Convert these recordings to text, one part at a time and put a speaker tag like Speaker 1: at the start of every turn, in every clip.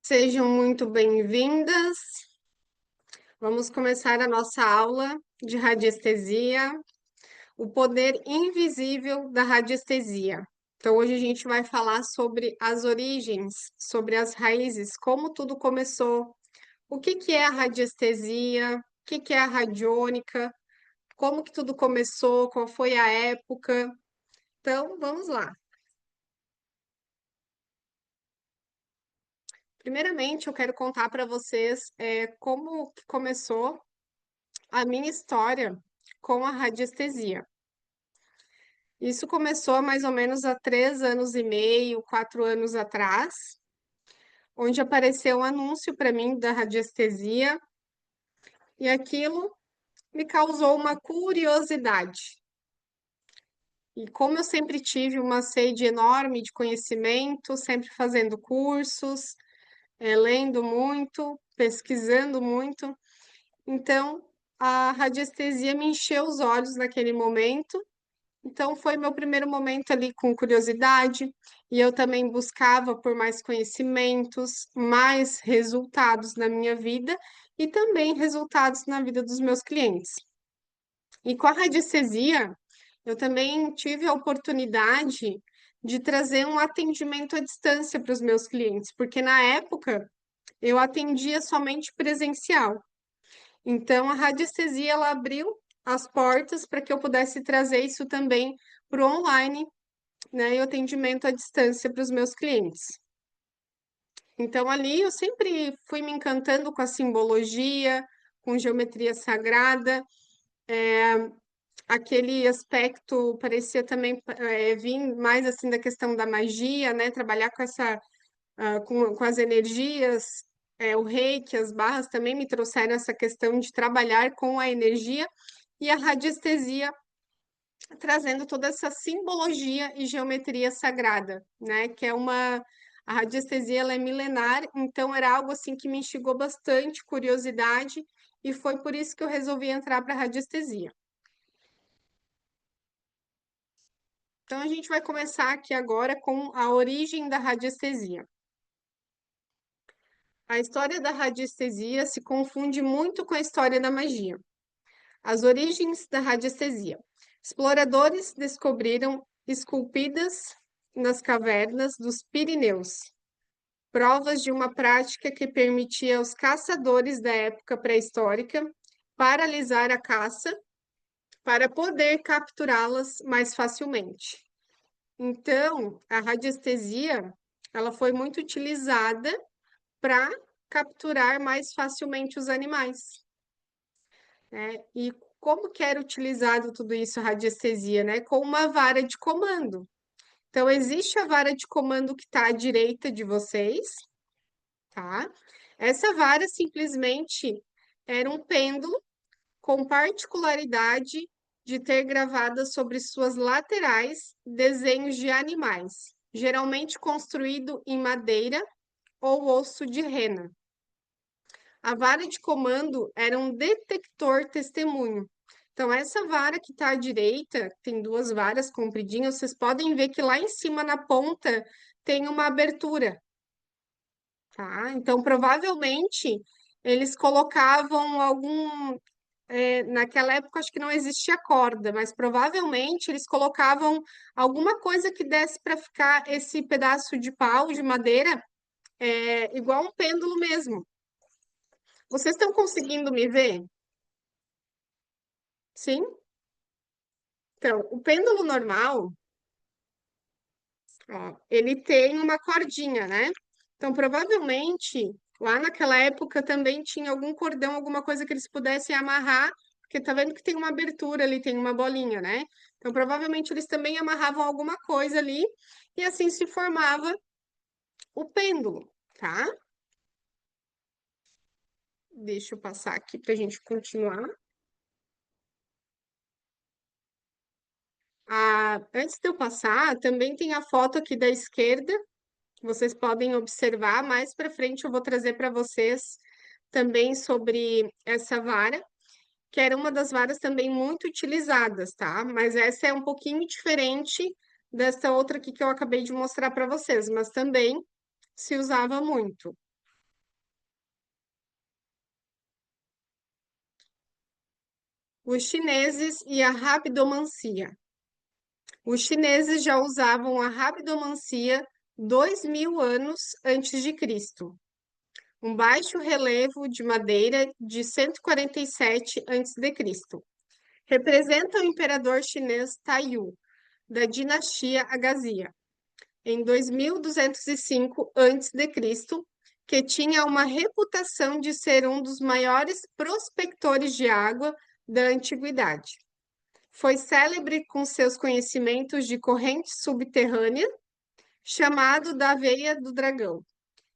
Speaker 1: Sejam muito bem-vindas. Vamos começar a nossa aula de radiestesia, o poder invisível da radiestesia. Então, hoje a gente vai falar sobre as origens, sobre as raízes, como tudo começou, o que que é a radiestesia, o que que é a radiônica, como que tudo começou, qual foi a época. Então, vamos lá. Primeiramente, eu quero contar para vocês como que começou a minha história com a radiestesia. Isso começou há mais ou menos há 3 anos e meio, 4 anos atrás, onde apareceu um anúncio para mim da radiestesia e aquilo me causou uma curiosidade. E como eu sempre tive uma sede enorme de conhecimento, sempre fazendo cursos, lendo muito, pesquisando muito, então a radiestesia me encheu os olhos naquele momento. Então, foi meu primeiro momento ali com curiosidade, e eu também buscava por mais conhecimentos, mais resultados na minha vida e também resultados na vida dos meus clientes. E com a radiestesia, eu também tive a oportunidade de trazer um atendimento à distância para os meus clientes, porque na época eu atendia somente presencial. Então, a radiestesia ela abriu as portas para que eu pudesse trazer isso também para o online, né, e o atendimento à distância para os meus clientes. Então, ali eu sempre fui me encantando com a simbologia, com geometria sagrada, aquele aspecto parecia também vir mais assim da questão da magia, né, trabalhar com essa, com as energias, o reiki, as barras também me trouxeram essa questão de trabalhar com a energia e a radiestesia trazendo toda essa simbologia e geometria sagrada, né? Que é uma a radiestesia ela é milenar, então era algo assim que me instigou bastante curiosidade e foi por isso que eu resolvi entrar para a radiestesia. Então a gente vai começar aqui agora com a origem da radiestesia. A história da radiestesia se confunde muito com a história da magia. As origens da radiestesia. Exploradores descobriram esculpidas nas cavernas dos Pirineus provas de uma prática que permitia aos caçadores da época pré-histórica paralisar a caça para poder capturá-las mais facilmente. Então, a radiestesia, ela foi muito utilizada para capturar mais facilmente os animais, né? E como que era utilizado tudo isso, a radiestesia, né? Com uma vara de comando. Então, existe a vara de comando que está à direita de vocês, tá? Essa vara simplesmente era um pêndulo com particularidade de ter gravadas sobre suas laterais desenhos de animais, geralmente construído em madeira ou osso de rena. A vara de comando era um detector testemunho. Então, essa vara que está à direita, tem duas varas compridinhas, vocês podem ver que lá em cima na ponta tem uma abertura, tá? Então, provavelmente, eles colocavam algum. Naquela época, acho que não existia corda, mas provavelmente eles colocavam alguma coisa que desse para ficar esse pedaço de pau, de madeira, igual um pêndulo mesmo. Vocês estão conseguindo me ver? Sim? Então, o pêndulo normal, ó, ele tem uma cordinha, né? Então, provavelmente, lá naquela época também tinha algum cordão, alguma coisa que eles pudessem amarrar, porque tá vendo que tem uma abertura ali, tem uma bolinha, né? Então, provavelmente eles também amarravam alguma coisa ali e assim se formava o pêndulo, tá? Deixa eu passar aqui para a gente continuar. Antes de eu passar, também tem a foto aqui da esquerda, vocês podem observar. Mais para frente eu vou trazer para vocês também sobre essa vara, que era uma das varas também muito utilizadas, tá? Mas essa é um pouquinho diferente dessa outra aqui que eu acabei de mostrar para vocês, mas também se usava muito. Os chineses e a rabidomancia. Os chineses já usavam a rabidomancia 2000 anos antes de Cristo. Um baixo relevo de madeira de 147 a.C. Representa o imperador chinês Taiyu, da dinastia Agazia, em 2205 a.C., que tinha uma reputação de ser um dos maiores prospectores de água da antiguidade. Foi célebre com seus conhecimentos de corrente subterrânea, chamado da Veia do Dragão.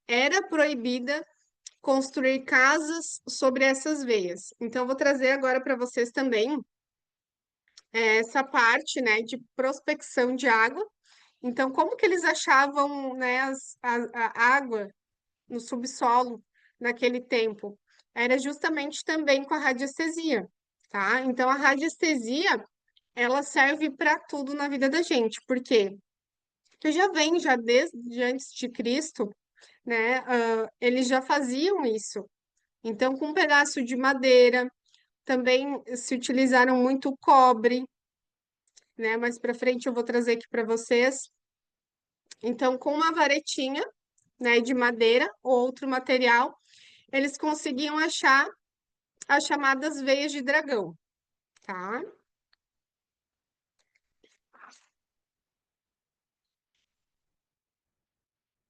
Speaker 1: Era proibida construir casas sobre essas veias. Então, vou trazer agora para vocês também essa parte, né, de prospecção de água. Então, como que eles achavam, né, a água no subsolo naquele tempo? Era justamente também com a radiestesia, tá? Então, a radiestesia, ela serve para tudo na vida da gente. Por quê? Porque já vem, já desde antes de Cristo, né, eles já faziam isso. Então, com um pedaço de madeira, também se utilizaram muito cobre, né? Mais para frente eu vou trazer aqui para vocês. Então, com uma varetinha, né, de madeira ou outro material, eles conseguiam achar as chamadas veias de dragão, tá?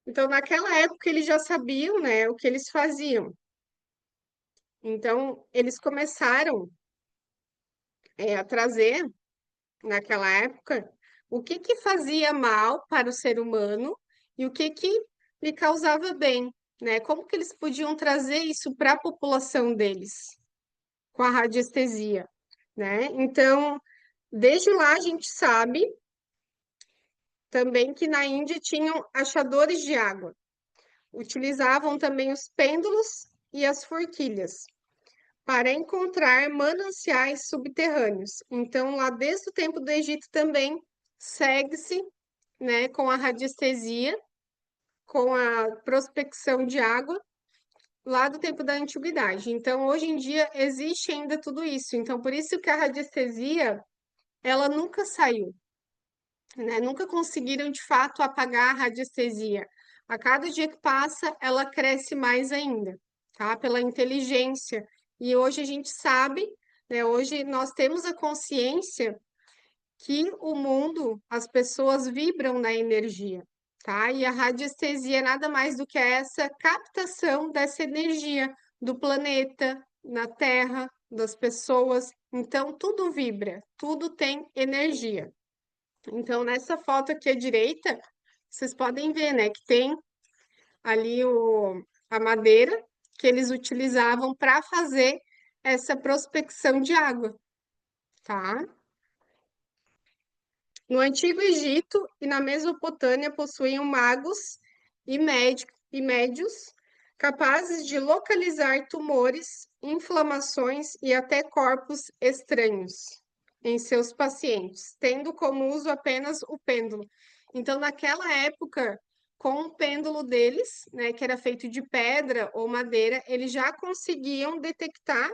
Speaker 1: Então, naquela época, eles já sabiam, né, o que eles faziam. Então, eles começaram a trazer, naquela época, o que que fazia mal para o ser humano e o que lhe causava bem, né? Como que eles podiam trazer isso para a população deles com a radiestesia, né? Então, desde lá a gente sabe também que na Índia tinham achadores de água. Utilizavam também os pêndulos e as forquilhas para encontrar mananciais subterrâneos. Então, lá desde o tempo do Egito também segue-se, né, com a radiestesia, com a prospecção de água, lá do tempo da antiguidade. Então, hoje em dia existe ainda tudo isso. Então, por isso que a radiestesia, ela nunca saiu, né? Nunca conseguiram de fato apagar a radiestesia. A cada dia que passa, ela cresce mais ainda, tá? Pela inteligência. E hoje a gente sabe, né? Hoje nós temos a consciência que o mundo, as pessoas vibram na energia, tá? E a radiestesia é nada mais do que essa captação dessa energia do planeta, na Terra, das pessoas. Então, tudo vibra, tudo tem energia. Então, nessa foto aqui à direita, vocês podem ver, né, que tem ali a madeira que eles utilizavam para fazer essa prospecção de água, tá? No Antigo Egito e na Mesopotâmia possuíam magos e médios capazes de localizar tumores, inflamações e até corpos estranhos em seus pacientes, tendo como uso apenas o pêndulo. Então, naquela época, com o pêndulo deles, né, que era feito de pedra ou madeira, eles já conseguiam detectar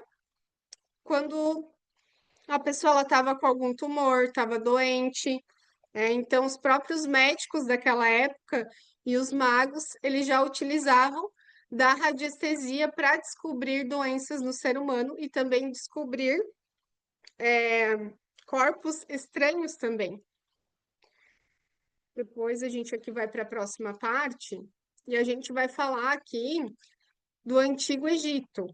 Speaker 1: quando a pessoa estava com algum tumor, estava doente. Então, os próprios médicos daquela época e os magos, eles já utilizavam da radiestesia para descobrir doenças no ser humano e também descobrir corpos estranhos também. Depois a gente aqui vai para a próxima parte e a gente vai falar aqui do Antigo Egito.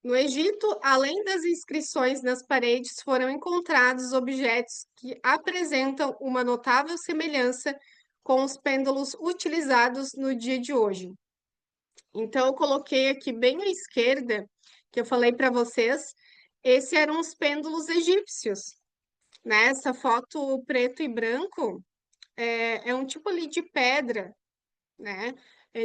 Speaker 1: No Egito, além das inscrições nas paredes, foram encontrados objetos que apresentam uma notável semelhança com os pêndulos utilizados no dia de hoje. Então, eu coloquei aqui bem à esquerda, que eu falei para vocês, esses eram os pêndulos egípcios, né? Essa foto preto e branco é um tipo ali de pedra, né?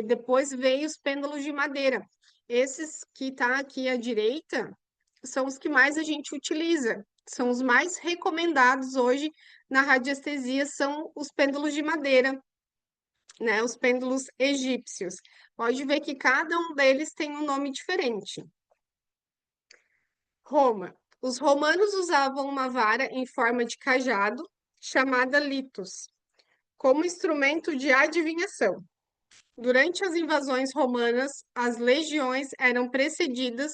Speaker 1: Depois veio os pêndulos de madeira. Esses que tá aqui à direita são os que mais a gente utiliza, são os mais recomendados hoje na radiestesia, são os pêndulos de madeira, né? Os pêndulos egípcios. Pode ver que cada um deles tem um nome diferente. Roma. Os romanos usavam uma vara em forma de cajado, chamada litus, como instrumento de adivinhação. Durante as invasões romanas, as legiões eram precedidas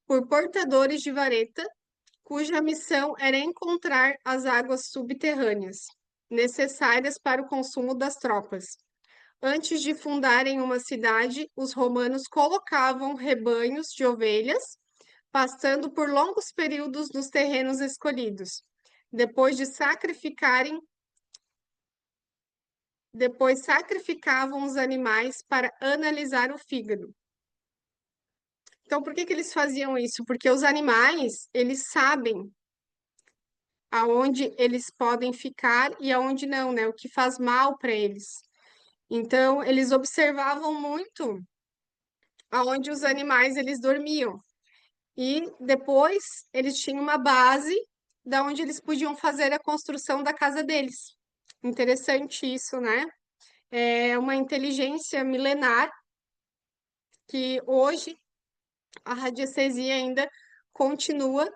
Speaker 1: por portadores de vareta, cuja missão era encontrar as águas subterrâneas, necessárias para o consumo das tropas. Antes de fundarem uma cidade, os romanos colocavam rebanhos de ovelhas, pastando por longos períodos nos terrenos escolhidos. Depois de sacrificarem, Depois sacrificavam os animais para analisar o fígado. Então, por que que eles faziam isso? Porque os animais, eles sabem aonde eles podem ficar e aonde não, né? O que faz mal para eles. Então, eles observavam muito aonde os animais eles dormiam. E depois eles tinham uma base da onde eles podiam fazer a construção da casa deles. Interessante isso, né? É uma inteligência milenar que hoje a radiestesia ainda continua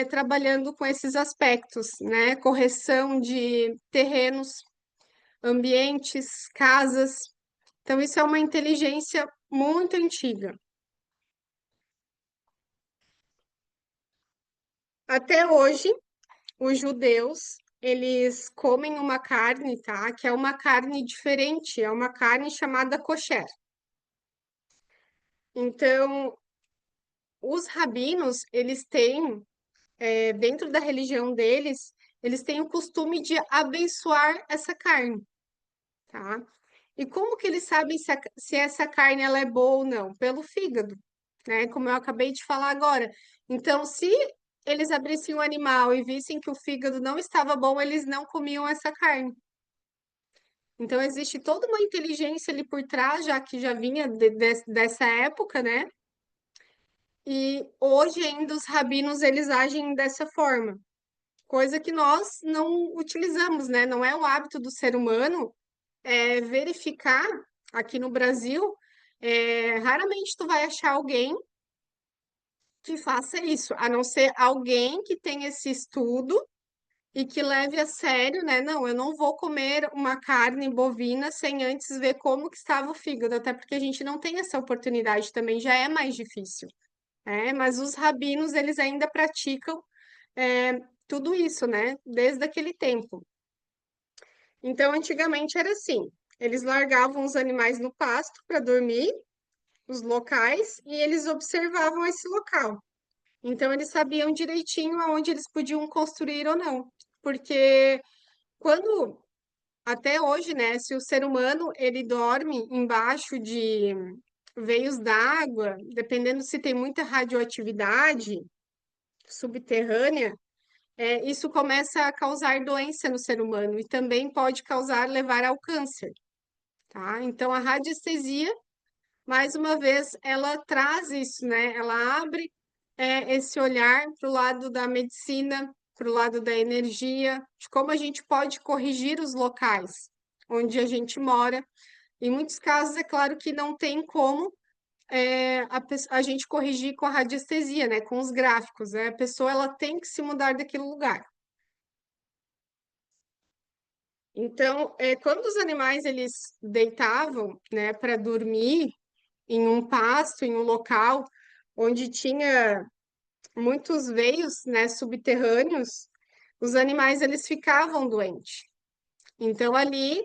Speaker 1: trabalhando com esses aspectos, né? Correção de terrenos, ambientes, casas. Então, isso é uma inteligência muito antiga. Até hoje, os judeus, eles comem uma carne, tá? Que é uma carne diferente, é uma carne chamada kosher. Então, os rabinos, eles têm, dentro da religião deles, eles têm o costume de abençoar essa carne, tá? E como que eles sabem se essa carne ela é boa ou não? Pelo fígado, né? Como eu acabei de falar agora. Então, se eles abrissem o animal e vissem que o fígado não estava bom, eles não comiam essa carne. Então, existe toda uma inteligência ali por trás, já que já vinha dessa época, né? E hoje ainda os rabinos, eles agem dessa forma, coisa que nós não utilizamos, né? Não é o hábito do ser humano verificar aqui no Brasil, raramente tu vai achar alguém que faça isso, a não ser alguém que tenha esse estudo e que leve a sério, né? Não, eu não vou comer uma carne bovina sem antes ver como que estava o fígado, até porque a gente não tem essa oportunidade também, já é mais difícil, né? Mas os rabinos, eles ainda praticam tudo isso, né? Desde aquele tempo. Então, antigamente era assim, eles largavam os animais no pasto para dormir, os locais, e eles observavam esse local. Então, eles sabiam direitinho aonde eles podiam construir ou não. Porque quando, até hoje, né, se o ser humano ele dorme embaixo de veios d'água, dependendo se tem muita radioatividade subterrânea, isso começa a causar doença no ser humano e também pode levar ao câncer, tá? Então, a radiestesia, mais uma vez, ela traz isso, né? Ela abre esse olhar para o lado da medicina, para o lado da energia, de como a gente pode corrigir os locais onde a gente mora. Em muitos casos, é claro que não tem como a gente corrigir com a radiestesia, né? Com os gráficos, né? A pessoa ela tem que se mudar daquele lugar. Então, quando os animais eles deitavam, né, para dormir em um pasto, em um local onde tinha muitos veios, né, subterrâneos, os animais eles ficavam doentes. Então ali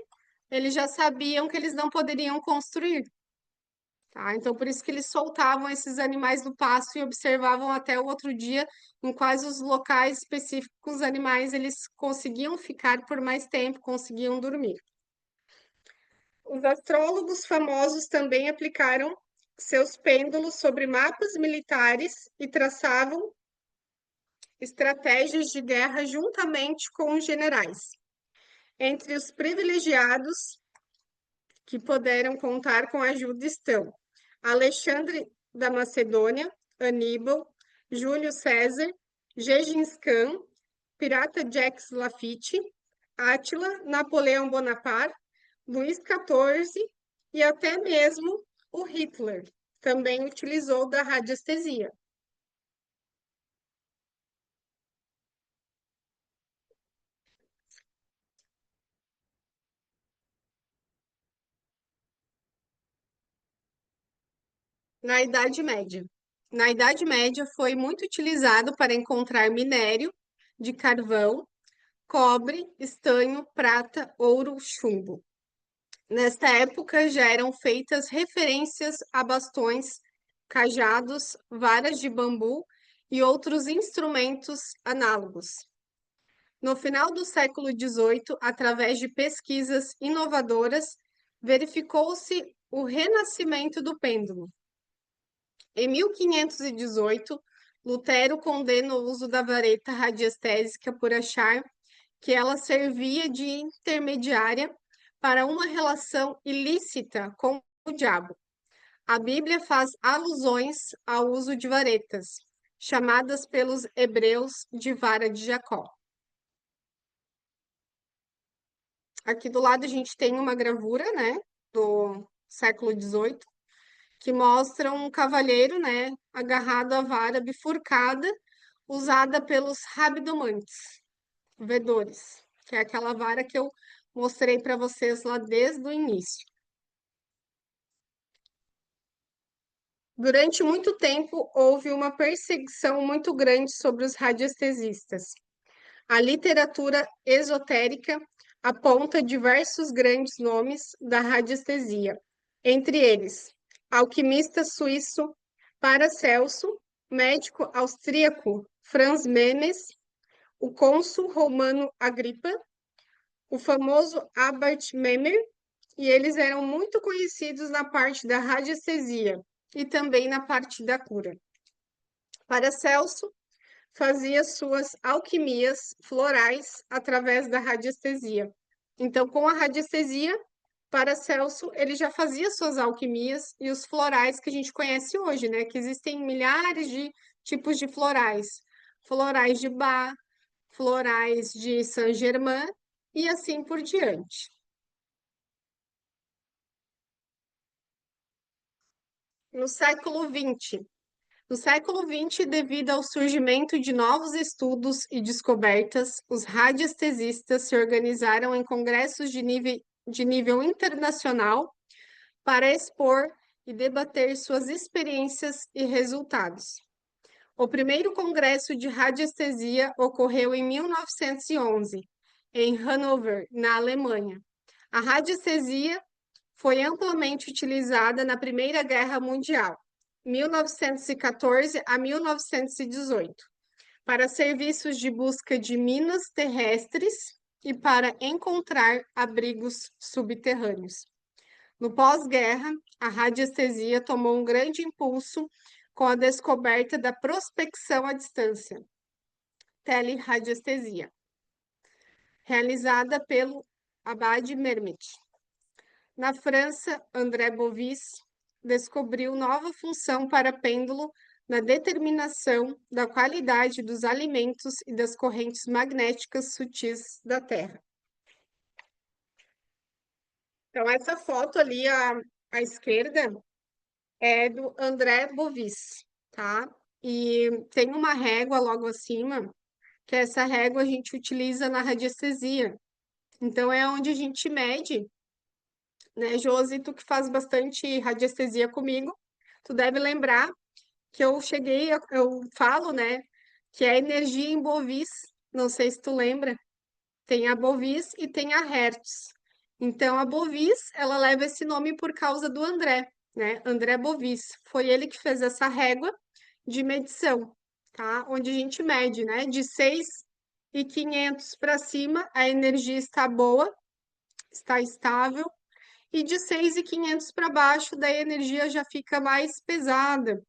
Speaker 1: eles já sabiam que eles não poderiam construir, tá? Então por isso que eles soltavam esses animais do pasto e observavam até o outro dia em quais os locais específicos os animais eles conseguiam ficar por mais tempo, conseguiam dormir. Os astrólogos famosos também aplicaram seus pêndulos sobre mapas militares e traçavam estratégias de guerra juntamente com os generais. Entre os privilegiados que puderam contar com a ajuda estão Alexandre da Macedônia, Aníbal, Júlio César, Gengis Khan, Pirata Jacques Lafitte, Átila, Napoleão Bonaparte, Luís XIV e até mesmo o Hitler também utilizou da radiestesia. Na Idade Média. Na Idade Média foi muito utilizado para encontrar minério de carvão, cobre, estanho, prata, ouro, chumbo. Nesta época já eram feitas referências a bastões, cajados, varas de bambu e outros instrumentos análogos. No final do século XVIII, através de pesquisas inovadoras, verificou-se o renascimento do pêndulo. Em 1518, Lutero condena o uso da vareta radiestésica por achar que ela servia de intermediária para uma relação ilícita com o diabo. A Bíblia faz alusões ao uso de varetas, chamadas pelos hebreus de vara de Jacó. Aqui do lado a gente tem uma gravura, né, do século XVIII, que mostra um cavalheiro, né, agarrado à vara bifurcada, usada pelos rabidomantes, vedores, que é aquela vara que eu mostrei para vocês lá desde o início. Durante muito tempo, houve uma perseguição muito grande sobre os radiestesistas. A literatura esotérica aponta diversos grandes nomes da radiestesia, entre eles, alquimista suíço Paracelso, médico austríaco Franz Menes, o cônsul romano Agripa, o famoso Abbot Memer, e eles eram muito conhecidos na parte da radiestesia e também na parte da cura. Paracelso fazia suas alquimias florais através da radiestesia. Então, com a radiestesia, Paracelso, ele já fazia suas alquimias e os florais que a gente conhece hoje, né? Que existem milhares de tipos de florais. Florais de Bach, florais de Saint-Germain e assim por diante. No século XX, No século XX, devido ao surgimento de novos estudos e descobertas, os radiestesistas se organizaram em congressos de nível internacional para expor e debater suas experiências e resultados. O primeiro congresso de radiestesia ocorreu em 1911, em Hannover, na Alemanha. A radiestesia foi amplamente utilizada na Primeira Guerra Mundial, 1914 a 1918, para serviços de busca de minas terrestres e para encontrar abrigos subterrâneos. No pós-guerra, a radiestesia tomou um grande impulso com a descoberta da prospecção à distância, teleradiestesia, realizada pelo Abad Mermet. Na França, André Bovis descobriu nova função para pêndulo na determinação da qualidade dos alimentos e das correntes magnéticas sutis da Terra. Então, essa foto ali à esquerda é do André Bovis, tá? E tem uma régua logo acima, que essa régua a gente utiliza na radiestesia. Então, é onde a gente mede, né, Josi, tu que faz bastante radiestesia comigo, tu deve lembrar que eu falo, né, que é energia em bovis, não sei se tu lembra, tem a bovis e tem a hertz. Então, a bovis, ela leva esse nome por causa do André, né, André Bovis. Foi ele que fez essa régua de medição, tá? Onde a gente mede, né, de 6.500 para cima, a energia está boa, está estável, e de 6.500 para baixo, daí a energia já fica mais pesada.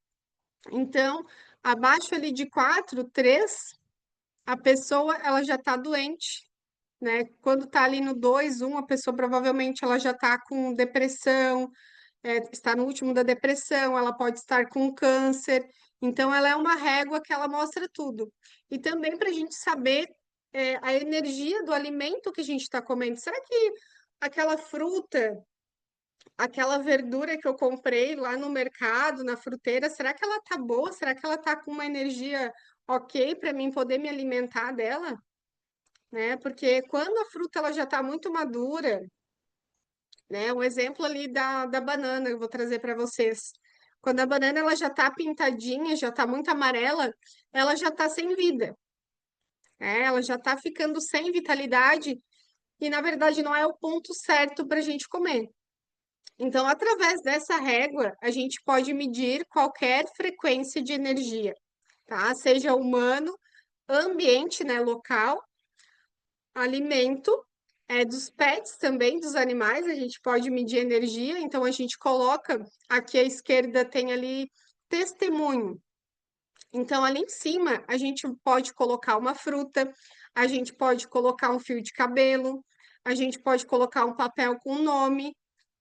Speaker 1: Então, abaixo ali de 4, 3, a pessoa ela já está doente, né? Quando está ali no 2, 1, a pessoa provavelmente ela já está com depressão, está no último da depressão, ela pode estar com câncer. Então, ela é uma régua que ela mostra tudo. E também para a gente saber a energia do alimento que a gente está comendo. Será que aquela fruta, aquela verdura que eu comprei lá no mercado, na fruteira, será que ela tá boa? Será que ela tá com uma energia ok para mim poder me alimentar dela? Né? Porque quando a fruta ela já está muito madura, né? Um exemplo ali da banana eu vou trazer para vocês. Quando a banana ela já está pintadinha, já está muito amarela, ela já está sem vida, né? Ela já está ficando sem vitalidade e, na verdade, não é o ponto certo para a gente comer. Então, através dessa régua, a gente pode medir qualquer frequência de energia, tá? Seja humano, ambiente, né, local, alimento, dos pets também, dos animais, a gente pode medir energia. Então, a gente coloca, aqui à esquerda tem ali testemunho. Então, ali em cima, a gente pode colocar uma fruta, a gente pode colocar um fio de cabelo, a gente pode colocar um papel com nome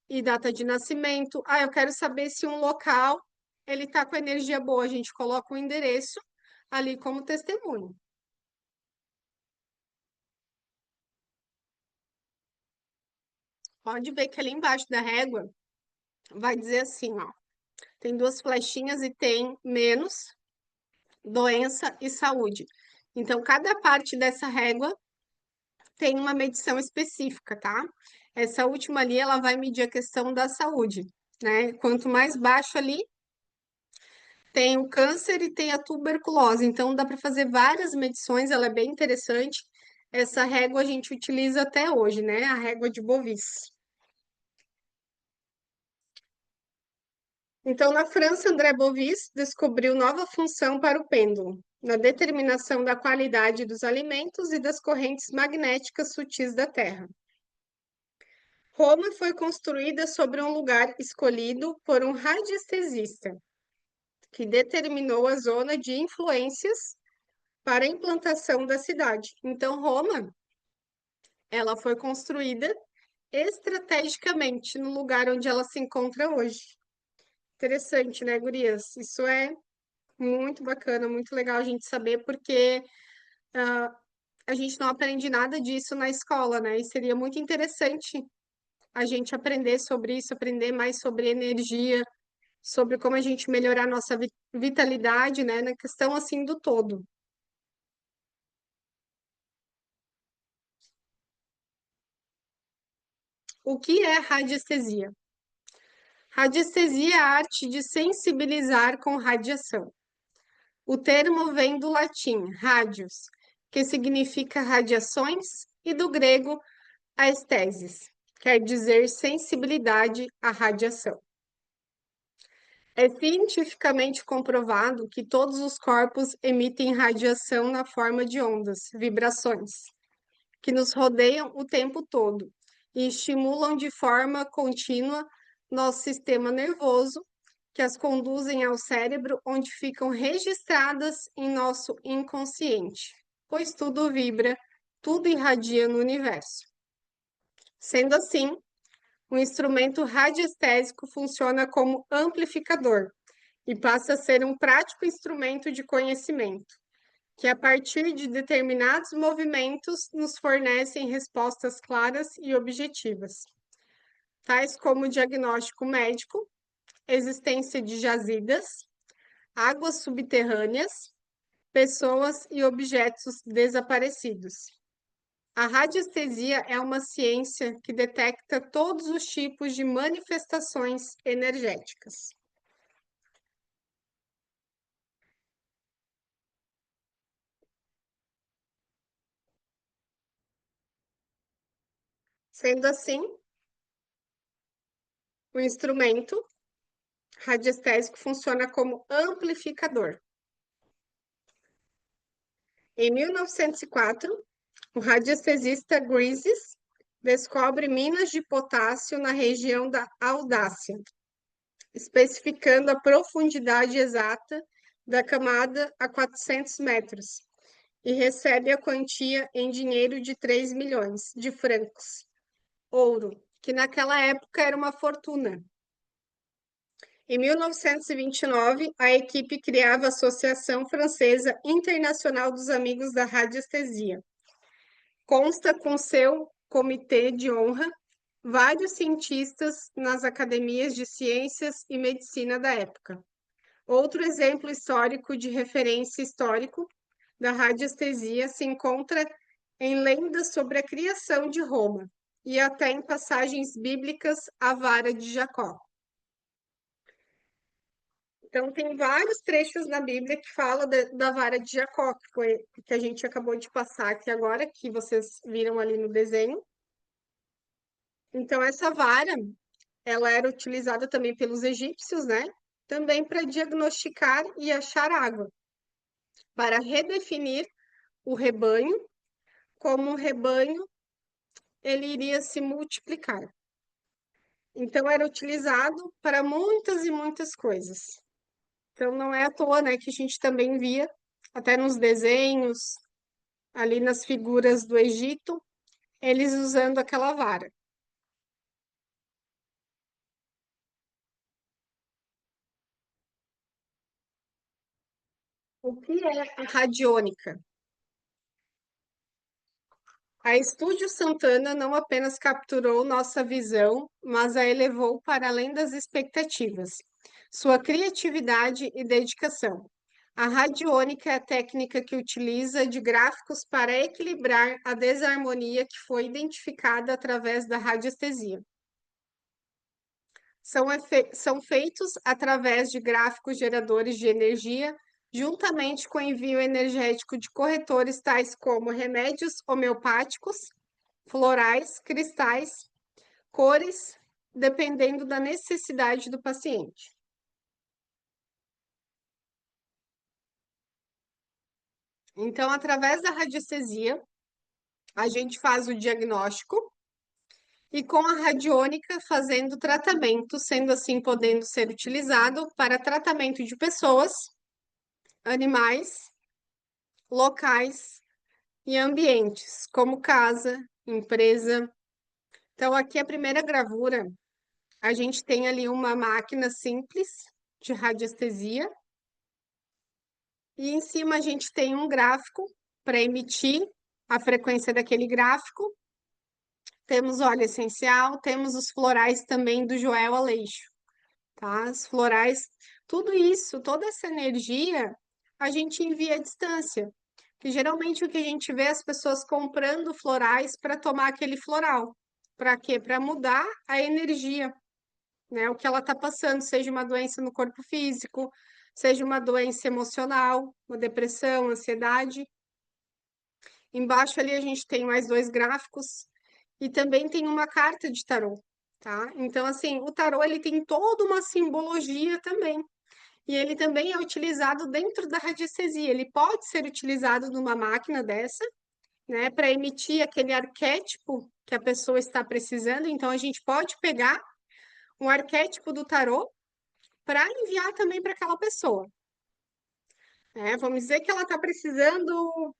Speaker 1: e data de nascimento. Ah, eu quero saber se um local ele está com energia boa, a gente coloca o endereço ali como testemunho. Pode ver que ali embaixo da régua vai dizer assim, ó, tem duas flechinhas e tem menos, doença e saúde. Então, cada parte dessa régua tem uma medição específica, tá? Essa última ali, ela vai medir a questão da saúde, né? Quanto mais baixo ali, tem o câncer e tem a tuberculose. Então, dá para fazer várias medições, ela é bem interessante. Essa régua a gente utiliza até hoje, né? A régua de Bovis. Então, na França, André Bovis descobriu nova função para o pêndulo, na determinação da qualidade dos alimentos e das correntes magnéticas sutis da Terra. Roma foi construída sobre um lugar escolhido por um radiestesista, que determinou a zona de influências para a implantação da cidade. Então, Roma, ela foi construída estrategicamente no lugar onde ela se encontra hoje. Interessante, né, gurias? Isso é muito bacana, muito legal a gente saber, porque a gente não aprende nada disso na escola, né? E seria muito interessante a gente aprender sobre isso, aprender mais sobre energia, sobre como a gente melhorar a nossa vitalidade, né? Na questão assim do todo. O que é radiestesia? Radiestesia é a arte de sensibilizar com radiação. O termo vem do latim radius, que significa radiações, e do grego aesthesis, quer dizer sensibilidade à radiação. É cientificamente comprovado que todos os corpos emitem radiação na forma de ondas, vibrações, que nos rodeiam o tempo todo e estimulam de forma contínua nosso sistema nervoso, que as conduzem ao cérebro, onde ficam registradas em nosso inconsciente, pois tudo vibra, tudo irradia no universo. Sendo assim, o instrumento radiestésico funciona como amplificador e passa a ser um prático instrumento de conhecimento, que a partir de determinados movimentos nos fornecem respostas claras e objetivas, tais como diagnóstico médico, existência de jazidas, águas subterrâneas, pessoas e objetos desaparecidos. A radiestesia é uma ciência que detecta todos os tipos de manifestações energéticas. Sendo assim, o instrumento radiestésico funciona como amplificador. Em 1904, o radiestesista Grises descobre minas de potássio na região da Audácia, especificando a profundidade exata da camada a 400 metros, e recebe a quantia em dinheiro de 3 milhões de francos, ouro, que naquela época era uma fortuna. Em 1929, a equipe criava a Associação Francesa Internacional dos Amigos da Radiestesia. Consta com seu comitê de honra vários cientistas nas academias de ciências e medicina da época. Outro exemplo histórico de referência histórico da radiestesia se encontra em lendas sobre a criação de Roma e até em passagens bíblicas a vara de Jacó. Então, tem vários trechos na Bíblia que fala da vara de Jacó, que foi que a gente acabou de passar aqui agora, que vocês viram ali no desenho. Então, essa vara, ela era utilizada também pelos egípcios, né? Também para diagnosticar e achar água, para redefinir o rebanho, como o rebanho ele iria se multiplicar. Então, era utilizado para muitas e muitas coisas. Então, não é à toa, né, que a gente também via, até nos desenhos, ali nas figuras do Egito, eles usando aquela vara. O que é a radiônica? A Estúdio Santana não apenas capturou nossa visão, mas a elevou para além das expectativas. Sua criatividade e dedicação. A radiônica é a técnica que utiliza de gráficos para equilibrar a desarmonia que foi identificada através da radiestesia. São feitos através de gráficos geradores de energia, juntamente com envio energético de corretores tais como remédios homeopáticos, florais, cristais, cores, dependendo da necessidade do paciente. Então, através da radiestesia, a gente faz o diagnóstico e com a radiônica fazendo tratamento, sendo assim podendo ser utilizado para tratamento de pessoas, animais, locais e ambientes, como casa, empresa. Então, aqui a primeira gravura, a gente tem ali uma máquina simples de radiestesia e em cima a gente tem um gráfico para emitir a frequência daquele gráfico. Temos óleo essencial, temos os florais também do Joel Aleixo, tá? Os florais, tudo isso, toda essa energia, a gente envia à distância. Que geralmente o que a gente vê é as pessoas comprando florais para tomar aquele floral. Para quê? Para mudar a energia, né? O que ela está passando, seja uma doença no corpo físico, seja uma doença emocional, uma depressão, ansiedade. Embaixo ali a gente tem mais dois gráficos e também tem uma carta de tarô, tá? Então, assim, o tarô ele tem toda uma simbologia também. E ele também é utilizado dentro da radiestesia. Ele pode ser utilizado numa máquina dessa, né, para emitir aquele arquétipo que a pessoa está precisando. Então, a gente pode pegar um arquétipo do tarô para enviar também para aquela pessoa. Né? Vamos dizer que ela está precisando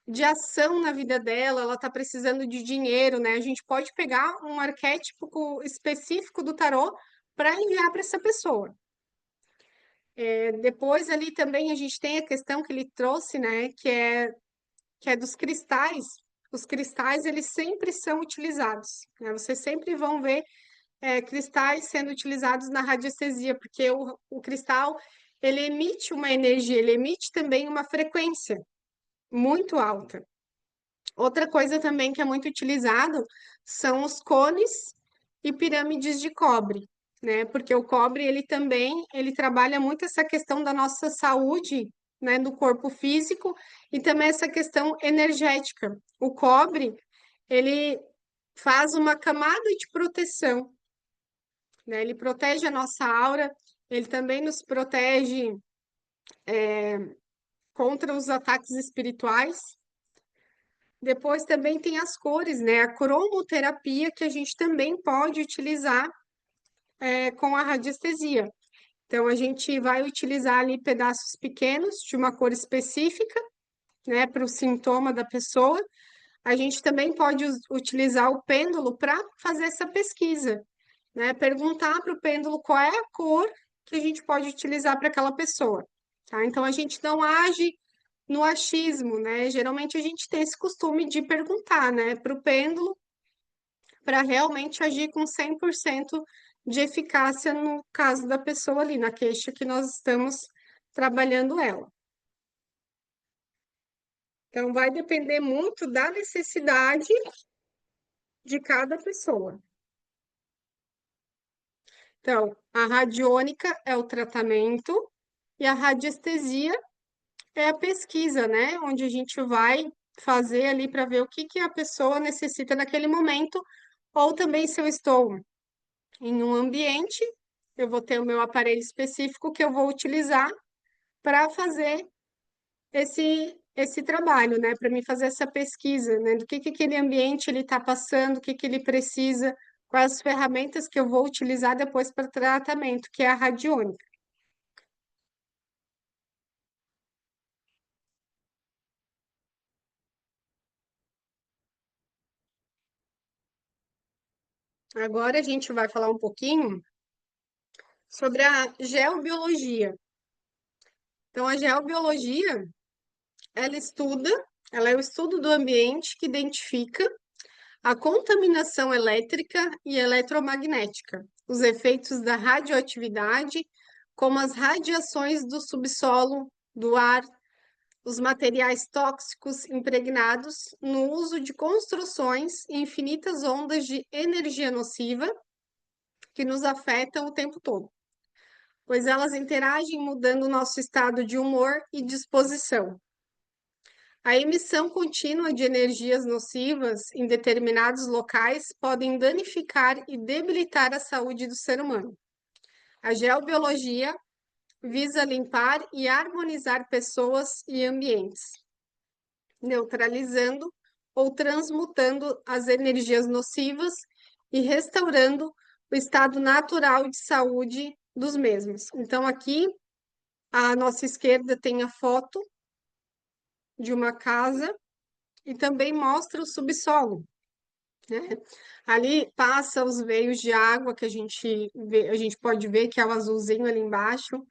Speaker 1: de ação na vida dela, ela está precisando de dinheiro, né? A gente pode pegar um arquétipo específico do tarô para enviar para essa pessoa. Depois ali também a gente tem a questão que ele trouxe, né? Que é dos cristais. Os cristais, eles sempre são utilizados, né? Vocês sempre vão ver cristais sendo utilizados na radiestesia, porque o cristal, ele emite uma energia, ele emite também uma frequência muito alta. Outra coisa também que é muito utilizado são os cones e pirâmides de cobre, né? Porque o cobre, ele também, ele trabalha muito essa questão da nossa saúde, né, do corpo físico e também essa questão energética. O cobre, ele faz uma camada de proteção, né? Ele protege a nossa aura, ele também nos protege contra os ataques espirituais. Depois também tem as cores, né? A cromoterapia que a gente também pode utilizar com a radiestesia. Então, a gente vai utilizar ali pedaços pequenos de uma cor específica, né, para o sintoma da pessoa. A gente também pode utilizar o pêndulo para fazer essa pesquisa, né? Perguntar para o pêndulo qual é a cor que a gente pode utilizar para aquela pessoa, tá? Então, a gente não age no achismo, né? Geralmente a gente tem esse costume de perguntar, né, para o pêndulo, para realmente agir com 100% de eficácia no caso da pessoa ali, na queixa que nós estamos trabalhando ela. Então, vai depender muito da necessidade de cada pessoa. Então, a radiônica é o tratamento, E a radiestesia é a pesquisa, né? Onde a gente vai fazer ali para ver o que que a pessoa necessita naquele momento, ou também se eu estou em um ambiente, eu vou ter o meu aparelho específico que eu vou utilizar para fazer esse trabalho, né? Para mim fazer essa pesquisa, né? Do que aquele ambiente ele está passando, o que que ele precisa, quais as ferramentas que eu vou utilizar depois para tratamento, que é a radiônica. Agora a gente vai falar um pouquinho sobre a geobiologia. Então, a geobiologia, ela estuda, ela é o estudo do ambiente que identifica a contaminação elétrica e eletromagnética, os efeitos da radioatividade, como as radiações do subsolo, do ar, os materiais tóxicos impregnados no uso de construções e infinitas ondas de energia nociva que nos afetam o tempo todo, pois elas interagem mudando o nosso estado de humor e disposição. A emissão contínua de energias nocivas em determinados locais podem danificar e debilitar a saúde do ser humano. A geobiologia visa limpar e harmonizar pessoas e ambientes, neutralizando ou transmutando as energias nocivas e restaurando o estado natural de saúde dos mesmos. Então, aqui, à nossa esquerda tem a foto de uma casa e também mostra o subsolo, né? Ali passa os veios de água que a gente vê, a gente pode ver que é o azulzinho ali embaixo.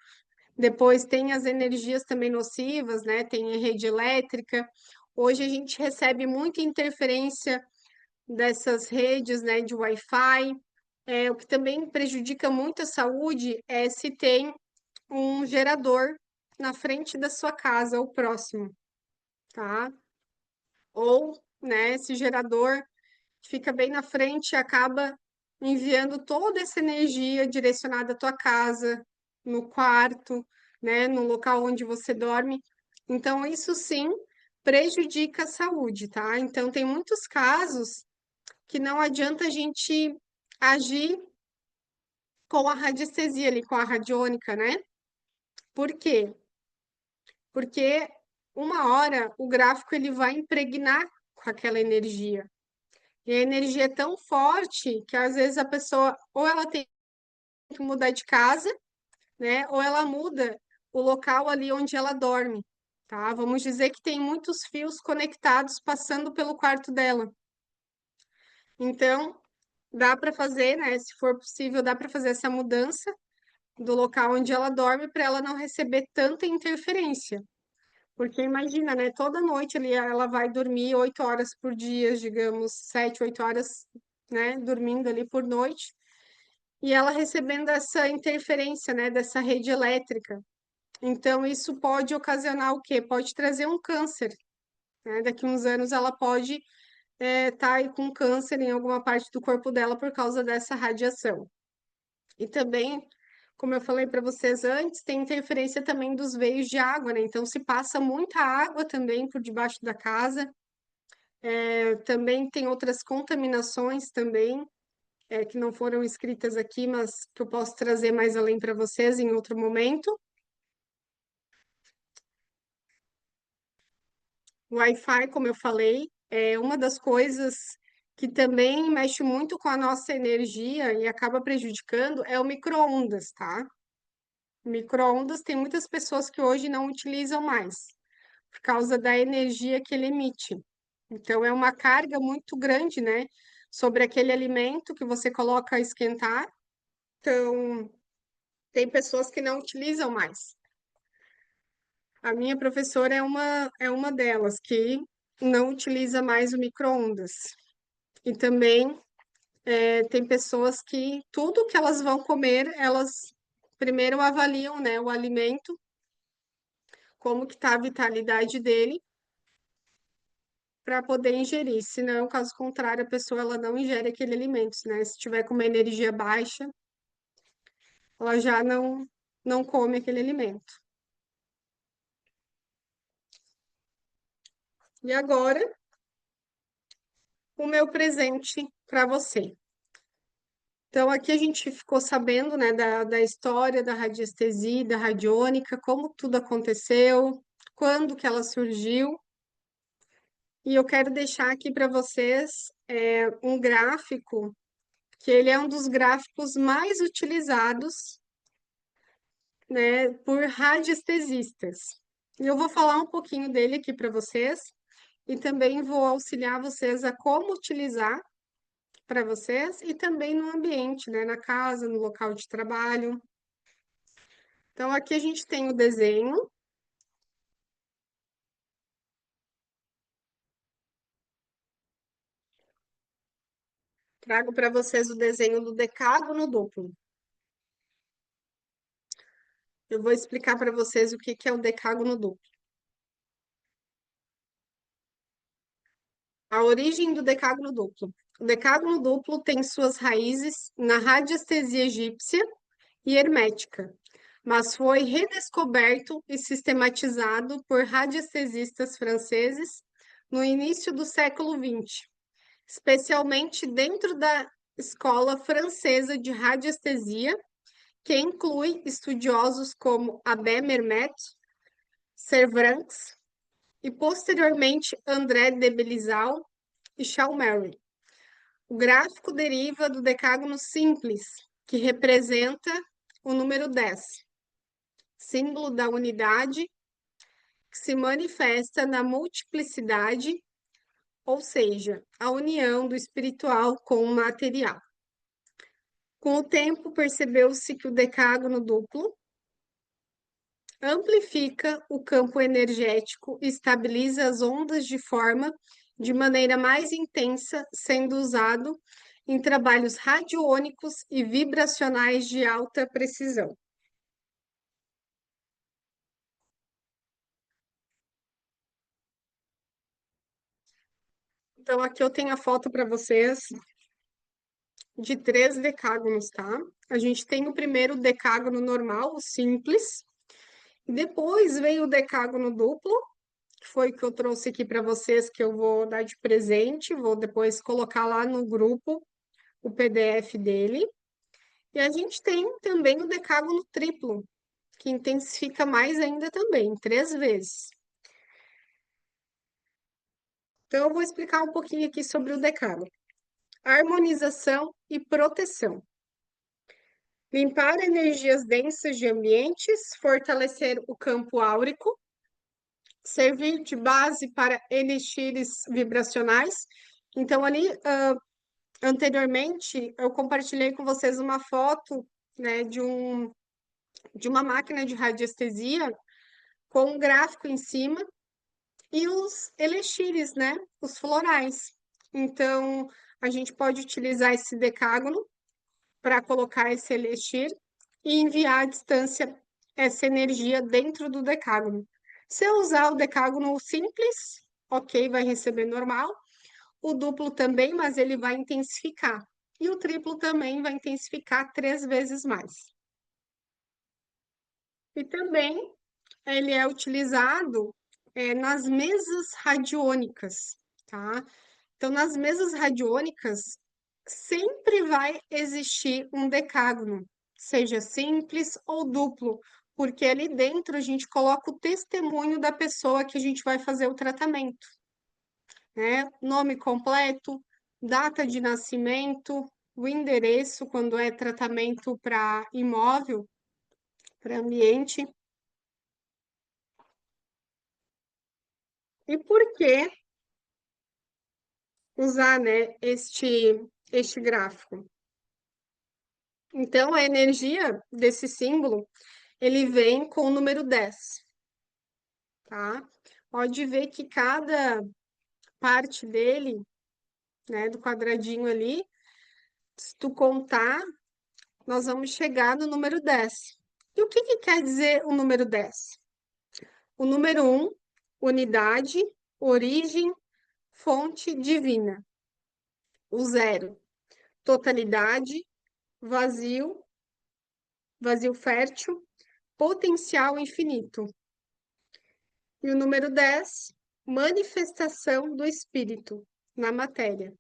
Speaker 1: Depois tem as energias também nocivas, né? Tem a rede elétrica. Hoje a gente recebe muita interferência dessas redes, né, de Wi-Fi. O que também prejudica muito a saúde é se tem um gerador na frente da sua casa ou próximo, tá? Ou, né, esse gerador fica bem na frente e acaba enviando toda essa energia direcionada à tua casa, no quarto, né, no local onde você dorme. Então, isso sim prejudica a saúde, tá? Então, tem muitos casos que não adianta a gente agir com a radiestesia ali, com a radiônica, né? Por quê? Porque uma hora o gráfico ele vai impregnar com aquela energia. E a energia é tão forte que às vezes a pessoa ou ela tem que mudar de casa, né? Ou ela muda o local ali onde ela dorme, tá? Vamos dizer que tem muitos fios conectados passando pelo quarto dela. Então, dá para fazer, né? Se for possível, dá para fazer essa mudança do local onde ela dorme para ela não receber tanta interferência. Porque imagina, né? Toda noite ali ela vai dormir 8 horas por dia, digamos, 7, 8 horas, né? Dormindo ali por noite. E ela recebendo essa interferência, né? Dessa rede elétrica. Então, isso pode ocasionar o quê? Pode trazer um câncer, né? Daqui uns anos ela pode estar aí com câncer em alguma parte do corpo dela por causa dessa radiação. E também, como eu falei para vocês antes, tem interferência também dos veios de água, né? Então, se passa muita água também por debaixo da casa. Também tem outras contaminações também, que não foram escritas aqui, mas que eu posso trazer mais além para vocês em outro momento. O Wi-Fi, como eu falei, é uma das coisas que também mexe muito com a nossa energia e acaba prejudicando, é o micro-ondas, tá? Micro-ondas tem muitas pessoas que hoje não utilizam mais, por causa da energia que ele emite. Então, é uma carga muito grande, né, sobre aquele alimento que você coloca a esquentar. Então, tem pessoas que não utilizam mais. A minha professora é uma delas, que não utiliza mais o micro-ondas. E também tem pessoas que tudo que elas vão comer, elas primeiro avaliam, né, o alimento, como que está a vitalidade dele, para poder ingerir. Senão, caso contrário, a pessoa ela não ingere aquele alimento, né? Se tiver com uma energia baixa, ela já não come aquele alimento. E agora, o meu presente para você. Então, aqui a gente ficou sabendo, né, da história da radiestesia, da radiônica, como tudo aconteceu, quando que ela surgiu. E eu quero deixar aqui para vocês um gráfico, que ele é um dos gráficos mais utilizados, né, por radiestesistas. E eu vou falar um pouquinho dele aqui para vocês, e também vou auxiliar vocês a como utilizar para vocês, e também no ambiente, né, na casa, no local de trabalho. Então, aqui a gente tem o desenho. Trago para vocês o desenho do decágono duplo. Eu vou explicar para vocês o que que é o decágono duplo. A origem do decágono duplo. O decágono duplo tem suas raízes na radiestesia egípcia e hermética, mas foi redescoberto e sistematizado por radiestesistas franceses no início do século XX, especialmente dentro da escola francesa de radiestesia, que inclui estudiosos como Abbe Mermet, Servranckx e, posteriormente, André de Belizal e Chalmers. O gráfico deriva do decágono simples, que representa o número 10, símbolo da unidade, que se manifesta na multiplicidade, ou seja, a união do espiritual com o material. Com o tempo, percebeu-se que o decágono duplo amplifica o campo energético e estabiliza as ondas de maneira mais intensa, sendo usado em trabalhos radiônicos e vibracionais de alta precisão. Então, aqui eu tenho a foto para vocês de 3 decágonos, tá? A gente tem o primeiro decágono normal, o simples, e depois veio o decágono duplo, que foi o que eu trouxe aqui para vocês, que eu vou dar de presente, vou depois colocar lá no grupo o PDF dele. E a gente tem também o decágono triplo, que intensifica mais ainda também, 3 vezes. Então, eu vou explicar um pouquinho aqui sobre o decágono. Harmonização e proteção. Limpar energias densas de ambientes, fortalecer o campo áurico, servir de base para elixires vibracionais. Então, ali, anteriormente, eu compartilhei com vocês uma foto, né, de uma máquina de radiestesia com um gráfico em cima e os elixires, né, os florais. Então, a gente pode utilizar esse decágono para colocar esse elixir e enviar à distância essa energia dentro do decágono. Se eu usar o decágono simples, ok, vai receber normal. O duplo também, mas ele vai intensificar. E o triplo também vai intensificar 3 vezes mais. E também ele é utilizado nas mesas radiônicas, tá? Então, nas mesas radiônicas, sempre vai existir um decágono, seja simples ou duplo, porque ali dentro a gente coloca o testemunho da pessoa que a gente vai fazer o tratamento, né? Nome completo, data de nascimento, o endereço, quando é tratamento para imóvel, para ambiente. E por que usar, né, este gráfico? Então, a energia desse símbolo, ele vem com o número 10, tá? Pode ver que cada parte dele, né, do quadradinho ali, se tu contar, nós vamos chegar no número 10. E o que que quer dizer o número 10? O número 1, unidade, origem, fonte divina. O 0, totalidade, vazio, vazio fértil, potencial infinito. E o número 10, manifestação do espírito na matéria.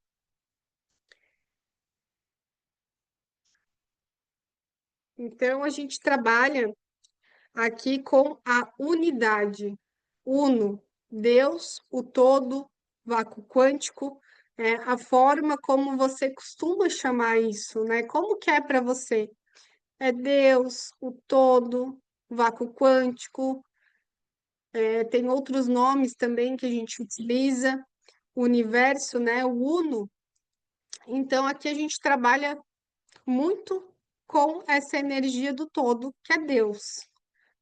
Speaker 1: Então, a gente trabalha aqui com a unidade, uno, Deus, o todo, vácuo quântico, a forma como você costuma chamar isso, né? Como que é para você? É Deus, o todo, vácuo quântico, tem outros nomes também que a gente utiliza, o universo, né? O uno. Então, aqui a gente trabalha muito com essa energia do todo, que é Deus,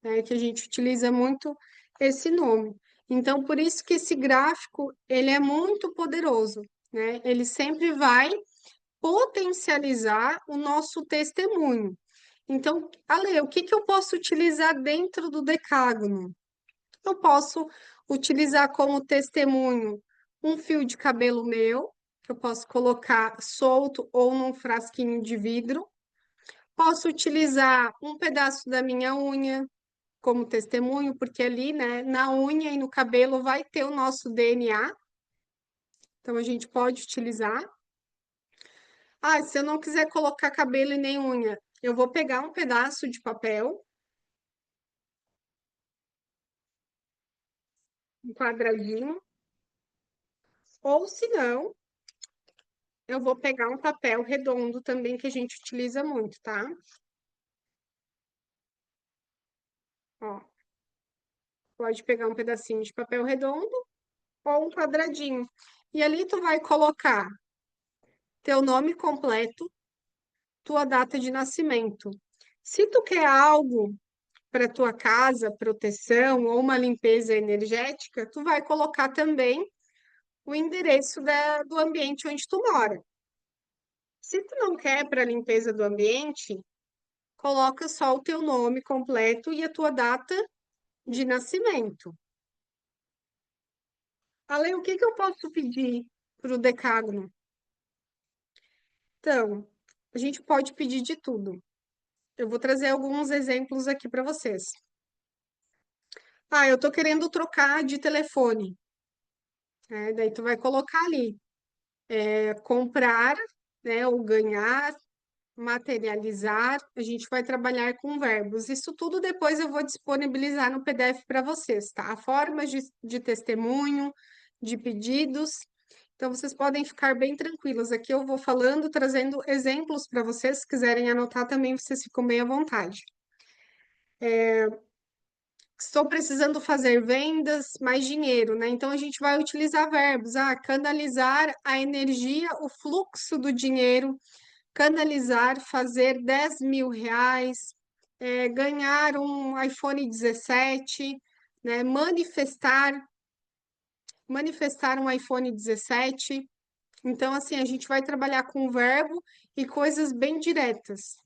Speaker 1: né, que a gente utiliza muito esse nome. Então, por isso que esse gráfico, ele é muito poderoso, né? Ele sempre vai potencializar o nosso testemunho. Então, Ale, o que que eu posso utilizar dentro do decágono? Eu posso utilizar como testemunho um fio de cabelo meu, que eu posso colocar solto ou num frasquinho de vidro. Posso utilizar um pedaço da minha unha como testemunho, porque ali, né, na unha e no cabelo vai ter o nosso DNA, então a gente pode utilizar. Ah, se eu não quiser colocar cabelo e nem unha, eu vou pegar um pedaço de papel, um quadradinho, ou se não, eu vou pegar um papel redondo também, que a gente utiliza muito, tá? Ó, pode pegar um pedacinho de papel redondo ou um quadradinho. E ali tu vai colocar teu nome completo, tua data de nascimento. Se tu quer algo para tua casa, proteção ou uma limpeza energética, tu vai colocar também o endereço do ambiente onde tu mora. Se tu não quer para limpeza do ambiente, coloca só o teu nome completo e a tua data de nascimento. Ale, o que que eu posso pedir para o decágono? Então, a gente pode pedir de tudo. Eu vou trazer alguns exemplos aqui para vocês. Ah, eu tô querendo trocar de telefone. Daí tu vai colocar ali, comprar, né, ou ganhar, materializar. A gente vai trabalhar com verbos. Isso tudo depois eu vou disponibilizar no PDF para vocês, tá? Formas de testemunho, de pedidos. Então, vocês podem ficar bem tranquilos. Aqui eu vou falando, trazendo exemplos para vocês. Se quiserem anotar também, vocês ficam bem à vontade. Estou precisando fazer vendas, mais dinheiro, né? Então a gente vai utilizar verbos, canalizar a energia, o fluxo do dinheiro, canalizar, fazer R$ 10.000, ganhar um iPhone 17, né? Manifestar um iPhone 17. Então, assim, a gente vai trabalhar com verbo e coisas bem diretas,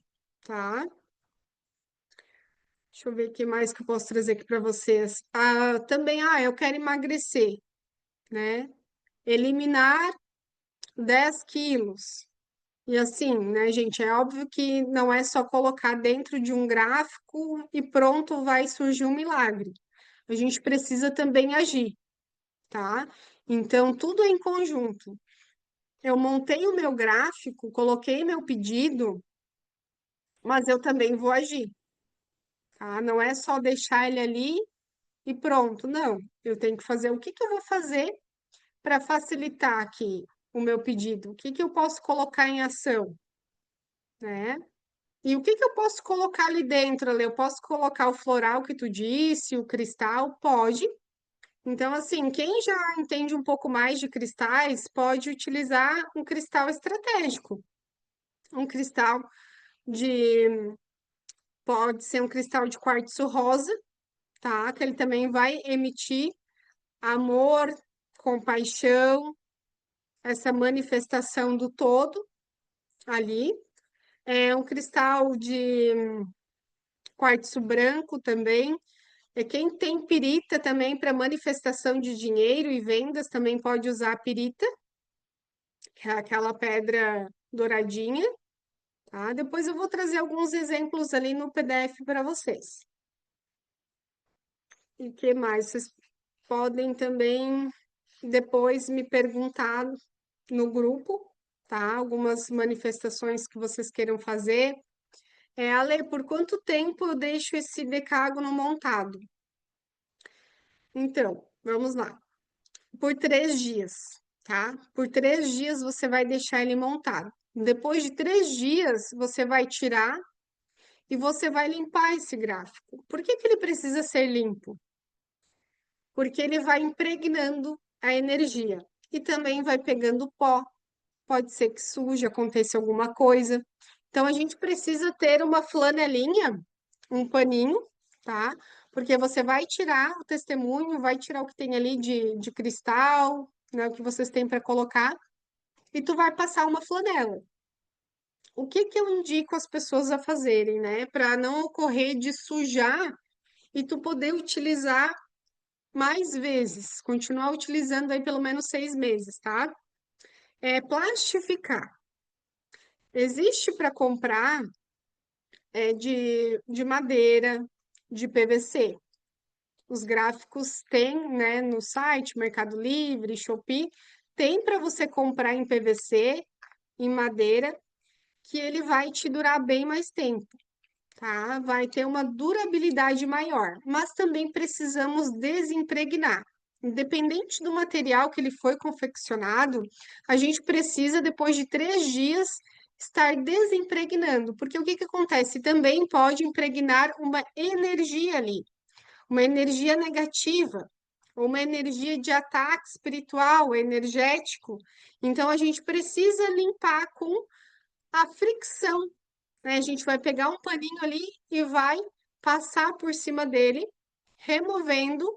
Speaker 1: tá? Deixa eu ver o que mais que eu posso trazer aqui para vocês. Também, eu quero emagrecer, né? Eliminar 10 quilos. E assim, né, gente, é óbvio que não é só colocar dentro de um gráfico e pronto, vai surgir um milagre. A gente precisa também agir, tá? Então, tudo é em conjunto. Eu montei o meu gráfico, coloquei meu pedido, mas eu também vou agir, tá? Não é só deixar ele ali e pronto. Não, eu tenho que fazer o que que eu vou fazer para facilitar aqui o meu pedido. O que que eu posso colocar em ação, né? E o que que eu posso colocar ali dentro, Ale? Eu posso colocar o floral que tu disse, o cristal? Pode. Então, assim, quem já entende um pouco mais de cristais, pode utilizar um cristal estratégico. Um cristal de... Pode ser um cristal de quartzo rosa, tá? Que ele também vai emitir amor, compaixão, essa manifestação do todo ali. É um cristal de quartzo branco também. Quem tem pirita também para manifestação de dinheiro e vendas também pode usar a pirita, que é aquela pedra douradinha, tá? Depois eu vou trazer alguns exemplos ali no PDF para vocês. E que mais? podem também depois me perguntar no grupo, tá? Algumas manifestações que vocês queiram fazer. Ale, por quanto tempo eu deixo esse decágono montado? Então, vamos lá. Por 3 dias, tá? Por 3 dias você vai deixar ele montado. Depois de 3 dias, você vai tirar e você vai limpar esse gráfico. Por que que ele precisa ser limpo? Porque ele vai impregnando a energia e também vai pegando pó. Pode ser que suje, aconteça alguma coisa. Então, a gente precisa ter uma flanelinha, um paninho, tá? Porque você vai tirar o testemunho, vai tirar o que tem ali de cristal, né? O que vocês têm para colocar, e tu vai passar uma flanela. O que que eu indico as pessoas a fazerem, né? Para não ocorrer de sujar e tu poder utilizar mais vezes, continuar utilizando aí pelo menos 6 meses, tá? É plastificar. Existe para comprar de madeira, de PVC. Os gráficos têm, né, no site, Mercado Livre, Shopee, tem para você comprar em PVC, em madeira, que ele vai te durar bem mais tempo, tá? Vai ter uma durabilidade maior, mas também precisamos desimpregnar. Independente do material que ele foi confeccionado, a gente precisa, depois de 3 dias, estar desimpregnando, porque o que que acontece? Também pode impregnar uma energia ali, uma energia negativa, uma energia de ataque espiritual, energético. Então, a gente precisa limpar com a fricção, né? A gente vai pegar um paninho ali e vai passar por cima dele, removendo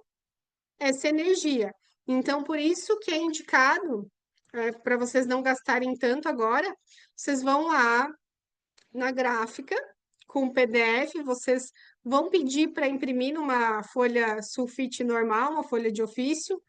Speaker 1: essa energia. Então, por isso que é indicado, para vocês não gastarem tanto agora, vocês vão lá na gráfica com o PDF, vocês vão pedir para imprimir numa folha sulfite normal, uma folha de ofício,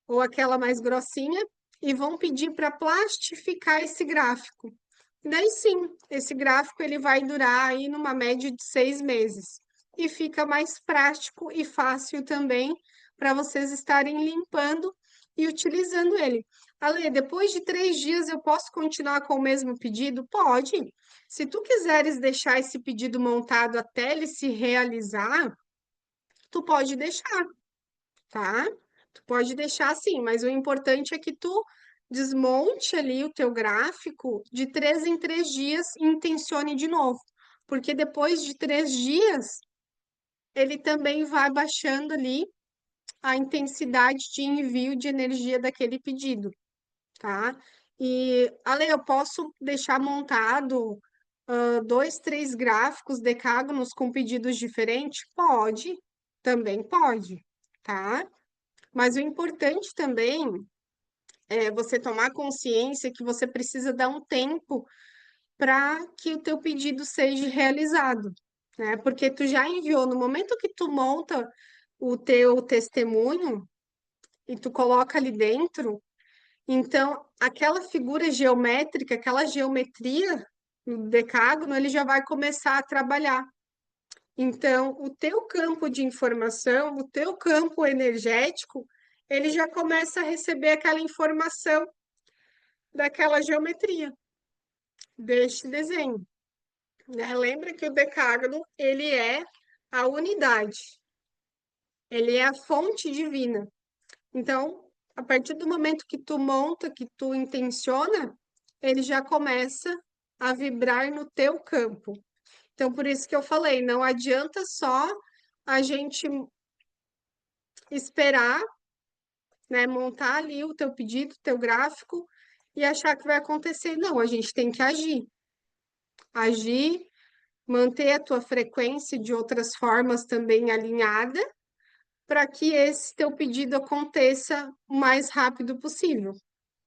Speaker 1: ou aquela mais grossinha, e vão pedir para plastificar esse gráfico. Daí sim, esse gráfico ele vai durar aí numa média de 6 meses. E fica mais prático e fácil também para vocês estarem limpando e utilizando ele. Ale, depois de 3 dias eu posso continuar com o mesmo pedido? Pode. Se tu quiseres deixar esse pedido montado até ele se realizar, tu pode deixar, tá? Tu pode deixar assim, mas o importante é que tu desmonte ali o teu gráfico de 3 em 3 dias e intencione de novo, porque depois de 3 dias ele também vai baixando ali a intensidade de envio de energia daquele pedido, tá? E, Ale, eu posso deixar montado 2, 3 gráficos decágonos com pedidos diferentes? Pode, também pode, tá? Mas o importante também é você tomar consciência que você precisa dar um tempo para que o teu pedido seja realizado, né? Porque tu já enviou, no momento que tu monta o teu testemunho e tu coloca ali dentro, então aquela figura geométrica, aquela geometria no decágono, ele já vai começar a trabalhar. Então, o teu campo de informação, o teu campo energético, ele já começa a receber aquela informação daquela geometria, deste desenho, né? Lembra que o decágono, ele é a unidade, ele é a fonte divina. Então, a partir do momento que tu monta, que tu intenciona, ele já começa a vibrar no teu campo. Então, por isso que eu falei, não adianta só a gente esperar, né, montar ali o teu pedido, o teu gráfico e achar que vai acontecer. Não, a gente tem que agir. Agir, manter a tua frequência de outras formas também alinhada, para que esse teu pedido aconteça o mais rápido possível,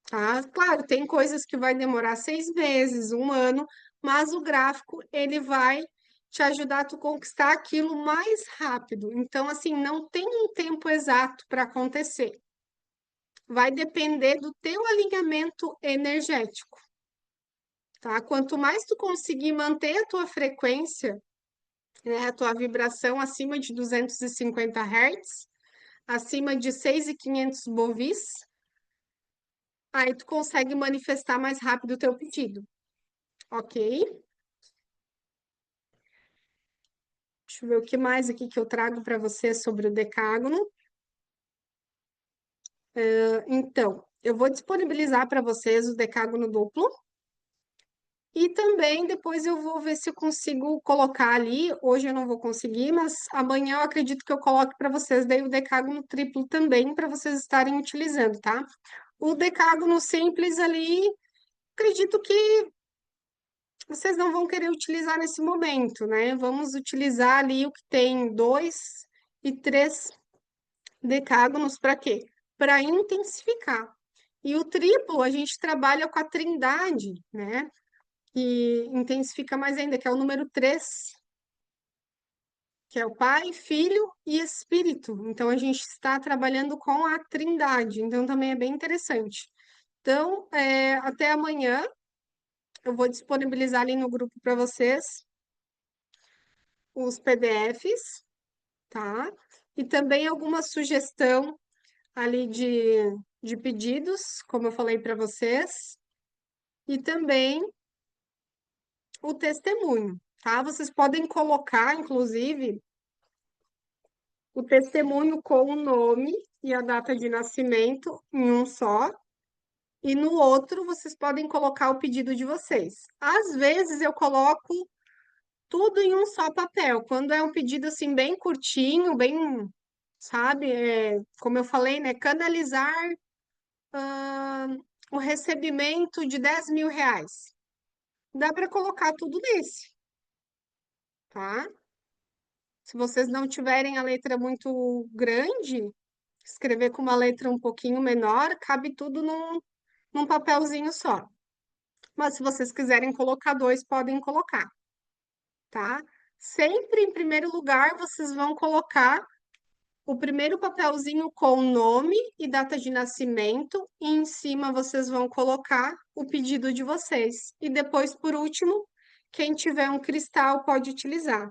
Speaker 1: tá? Claro, tem coisas que vai demorar 6 meses, um ano, mas o gráfico, ele vai te ajudar a tu conquistar aquilo mais rápido. Então, assim, não tem um tempo exato para acontecer. Vai depender do teu alinhamento energético, tá? Quanto mais tu conseguir manter a tua frequência, né, a tua vibração acima de 250 Hz, acima de 6.500 bovis, aí tu consegue manifestar mais rápido o teu pedido, ok? Deixa eu ver o que mais aqui que eu trago para você sobre o decágono. Então, eu vou disponibilizar para vocês o decágono duplo e também depois eu vou ver se eu consigo colocar ali. Hoje eu não vou conseguir, mas amanhã eu acredito que eu coloque para vocês daí o decágono triplo também para vocês estarem utilizando, tá? O decágono simples ali, acredito que vocês não vão querer utilizar nesse momento, né? Vamos utilizar ali o que tem 2 e 3 decágonos para quê? Para intensificar. E o triplo, a gente trabalha com a trindade, né? Que intensifica mais ainda, que é o número 3, que é o Pai, Filho e Espírito. Então, a gente está trabalhando com a trindade. Então, também é bem interessante. Então, até amanhã, eu vou disponibilizar ali no grupo para vocês os PDFs, tá? E também alguma sugestão ali de pedidos, como eu falei para vocês, e também o testemunho, tá? Vocês podem colocar, inclusive, o testemunho com o nome e a data de nascimento em um só, e no outro vocês podem colocar o pedido de vocês. Às vezes eu coloco tudo em um só papel, quando é um pedido assim bem curtinho, bem, sabe, como eu falei, né, canalizar o recebimento de 10.000 reais. Dá para colocar tudo nesse, tá? Se vocês não tiverem a letra muito grande, escrever com uma letra um pouquinho menor, cabe tudo num papelzinho só. Mas se vocês quiserem colocar dois, podem colocar, tá? Sempre em primeiro lugar, vocês vão colocar o primeiro papelzinho com o nome e data de nascimento, e em cima vocês vão colocar o pedido de vocês. E depois, por último, quem tiver um cristal pode utilizar.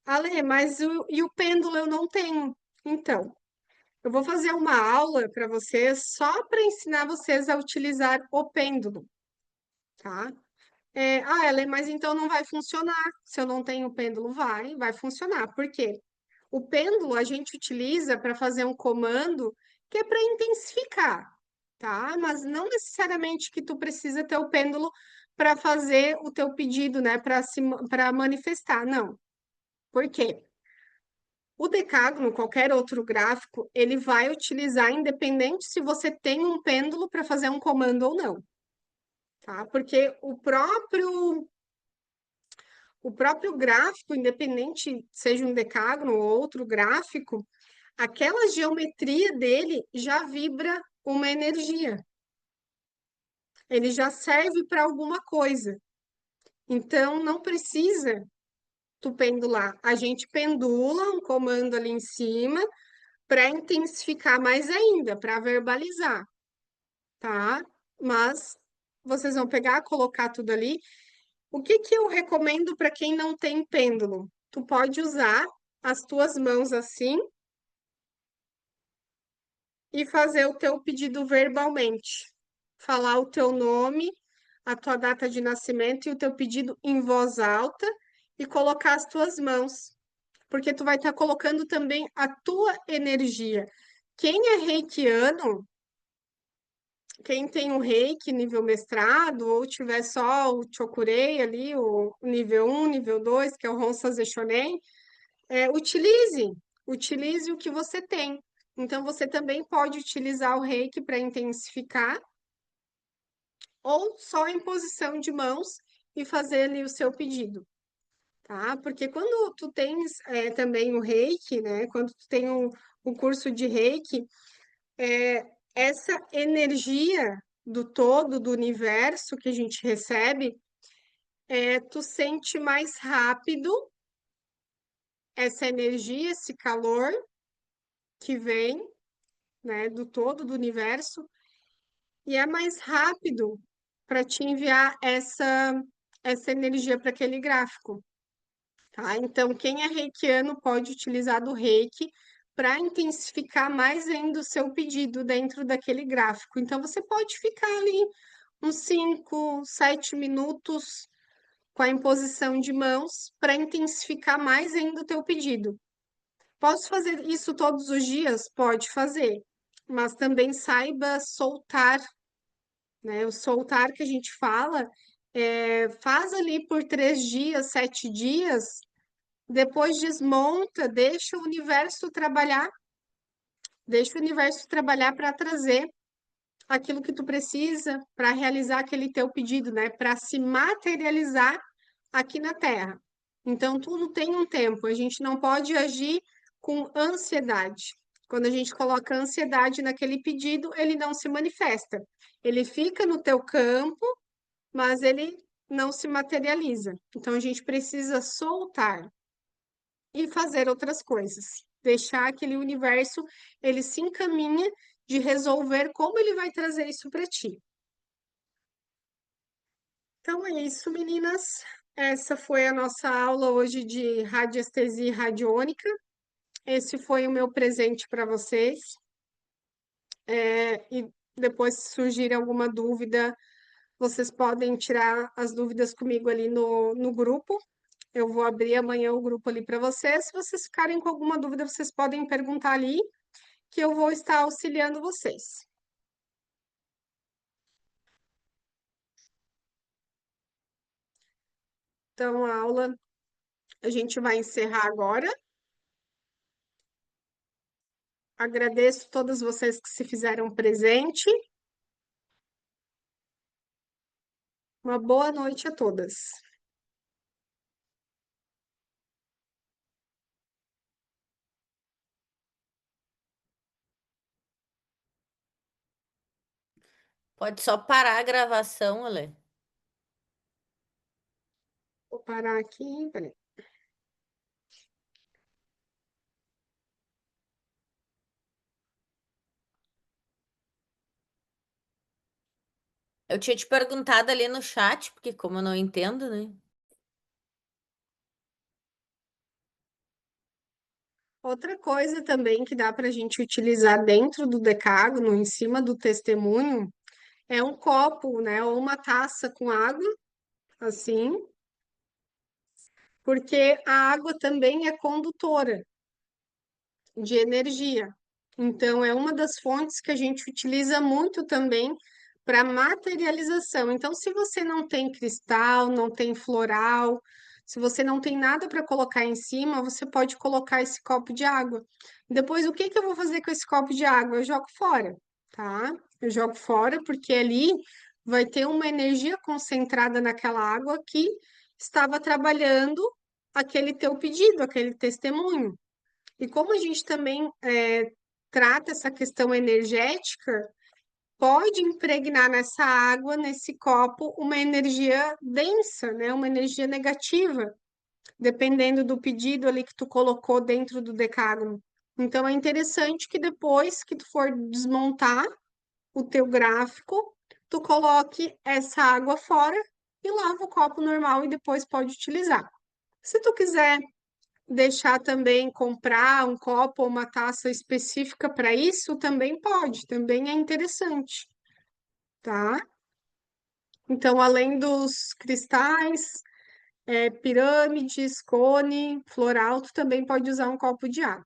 Speaker 1: Ale, mas e o pêndulo eu não tenho. Então, eu vou fazer uma aula para vocês só para ensinar vocês a utilizar o pêndulo, tá? Ellen, mas então não vai funcionar. Se eu não tenho pêndulo, vai funcionar. Por quê? O pêndulo a gente utiliza para fazer um comando que é para intensificar, tá? Mas não necessariamente que tu precisa ter o pêndulo para fazer o teu pedido, né? Para manifestar, não. Por quê? O decágono, qualquer outro gráfico, ele vai utilizar independente se você tem um pêndulo para fazer um comando ou não, tá? Porque o próprio gráfico, independente seja um decágono ou outro gráfico, aquela geometria dele já vibra uma energia. Ele já serve para alguma coisa. Então, não precisa tu pendular. A gente pendula um comando ali em cima para intensificar mais ainda, para verbalizar, tá? Mas vocês vão pegar, colocar tudo ali. O que que eu recomendo para quem não tem pêndulo? Tu pode usar as tuas mãos assim e fazer o teu pedido verbalmente. Falar o teu nome, a tua data de nascimento e o teu pedido em voz alta e colocar as tuas mãos, porque tu vai estar colocando também a tua energia. Quem é reikiano, quem tem o reiki nível mestrado ou tiver só o chokurei ali, o nível 1, nível 2, que é o Honsa Shonen, utilize o que você tem. Então, você também pode utilizar o reiki para intensificar, ou só em posição de mãos e fazer ali o seu pedido, tá? Porque quando tu tens também o reiki, né? Quando tu tem o curso de reiki, essa energia do todo, do universo que a gente recebe, tu sente mais rápido essa energia, esse calor que vem, né, do todo do universo, e é mais rápido para te enviar essa energia para aquele gráfico, tá? Então, quem é reikiano pode utilizar do reiki para intensificar mais ainda o seu pedido dentro daquele gráfico. Então, você pode ficar ali uns 5, 7 minutos com a imposição de mãos para intensificar mais ainda o teu pedido. Posso fazer isso todos os dias? Pode fazer, mas também saiba soltar, né? O soltar que a gente fala, faz ali por 3 dias, 7 dias, depois desmonta, deixa o universo trabalhar para trazer aquilo que tu precisa para realizar aquele teu pedido, né? Para se materializar aqui na Terra. Então, tudo tem um tempo, a gente não pode agir com ansiedade. Quando a gente coloca ansiedade naquele pedido, ele não se manifesta. Ele fica no teu campo, mas ele não se materializa. Então, a gente precisa soltar e fazer outras coisas. Deixar aquele universo, ele se encaminha de resolver como ele vai trazer isso para ti. Então é isso, meninas. Essa foi a nossa aula hoje de radiestesia radiônica. Esse foi o meu presente para vocês. E depois, se surgir alguma dúvida, vocês podem tirar as dúvidas comigo ali no grupo. Eu vou abrir amanhã o grupo ali para vocês. Se vocês ficarem com alguma dúvida, vocês podem perguntar ali, que eu vou estar auxiliando vocês. Então, a aula a gente vai encerrar agora. Agradeço todas vocês que se fizeram presente. Uma boa noite a todas.
Speaker 2: Pode só parar a gravação, Ale.
Speaker 1: Vou parar aqui, peraí.
Speaker 2: Eu tinha te perguntado ali no chat, porque como eu não entendo, né?
Speaker 1: Outra coisa também que dá para a gente utilizar dentro do decágono, em cima do testemunho, é um copo, né, ou uma taça com água, assim, porque a água também é condutora de energia. Então, é uma das fontes que a gente utiliza muito também para materialização. Então, se você não tem cristal, não tem floral, se você não tem nada para colocar em cima, você pode colocar esse copo de água. Depois, o que que eu vou fazer com esse copo de água? Eu jogo fora, tá? Eu jogo fora porque ali vai ter uma energia concentrada naquela água que estava trabalhando aquele teu pedido, aquele testemunho. E como a gente também trata essa questão energética, pode impregnar nessa água, nesse copo, uma energia densa, né? Uma energia negativa, dependendo do pedido ali que tu colocou dentro do decágono. Então é interessante que depois que tu for desmontar o teu gráfico, tu coloque essa água fora e lava o copo normal e depois pode utilizar. Se tu quiser deixar também comprar um copo ou uma taça específica para isso, também pode, também é interessante, tá? Então, além dos cristais, pirâmides, cone, floral, tu também pode usar um copo de água.